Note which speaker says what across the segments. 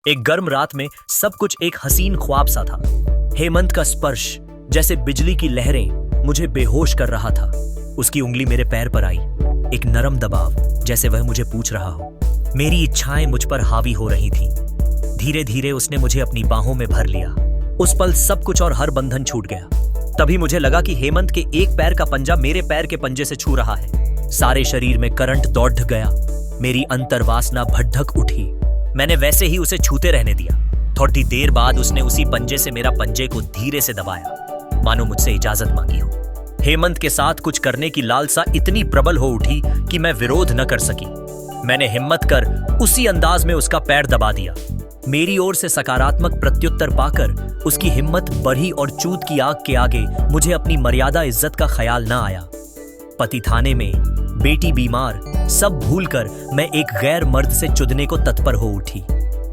Speaker 1: एक गर्म रात में सब कुछ एक हसीन ख्वाब सा था। हेमंत का स्पर्श जैसे बिजली की लहरें मुझे बेहोश कर रहा था। उसकी उंगली मेरे पैर पर आई, एक नरम दबाव, जैसे वह मुझे पूछ रहा हो। मेरी इच्छाएं मुझ पर हावी हो रही थीं। धीरे धीरे उसने मुझे अपनी बाहों में भर लिया। उस पल सब कुछ और हर बंधन छूट गया। तभी मुझे लगा कि हेमंत के एक पैर का पंजा मेरे पैर के पंजे से छू रहा है। सारे शरीर में करंट दौड़ गया। मेरी अंतर्वासना भड़क उठी। मैंने वैसे ही उसे छूते रहने दिया। थोड़ी देर बाद उसने उसी पंजे से मेरा पंजे को धीरे से दबाया, मानो मुझसे इजाजत मांगी हो। हेमंत के साथ कुछ करने की लालसा इतनी प्रबल हो उठी कि मैं विरोध न कर सकी। मैंने हिम्मत कर उसी अंदाज में उसका पैर दबा दिया। मेरी ओर से सकारात्मक प्रत्युत्तर पाकर उसकी हिम्मत बढ़ी और चूत की आग के आगे मुझे अपनी मर्यादा इज्जत का ख्याल न आया। पति थाने में, बेटी बीमार, सब भूलकर मैं एक गैर मर्द से चुदने को तत्पर हो उठी।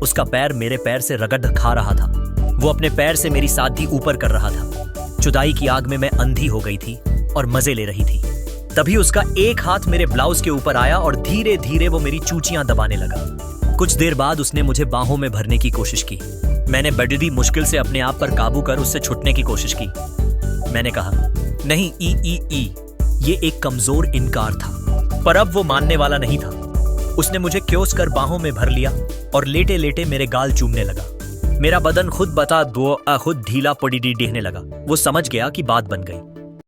Speaker 1: उसका पैर मेरे पैर से रगड़ खा रहा था। वो अपने पैर से मेरी साधी ऊपर कर रहा था। जुदाई की आग में मैं अंधी हो गई थी और मजे ले रही थी। तभी उसका एक हाथ मेरे ब्लाउज के ऊपर आया और धीरे धीरे वो मेरी चूचियां दबाने लगा। कुछ देर बाद उसने मुझे बाहों में भरने की कोशिश की। मैंने बड़ी मुश्किल से अपने आप पर काबू कर उससे छुटने की कोशिश की। मैंने कहा, नहीं, ई। ये एक कमजोर इनकार था, पर अब वो मानने वाला नहीं था। उसने मुझे क्योस कर बाहों में भर लिया और लेटे लेटे मेरे गाल चूमने लगा। मेरा बदन खुद ढीला पड़ी डीहने लगा। वो समझ गया कि बात बन गई।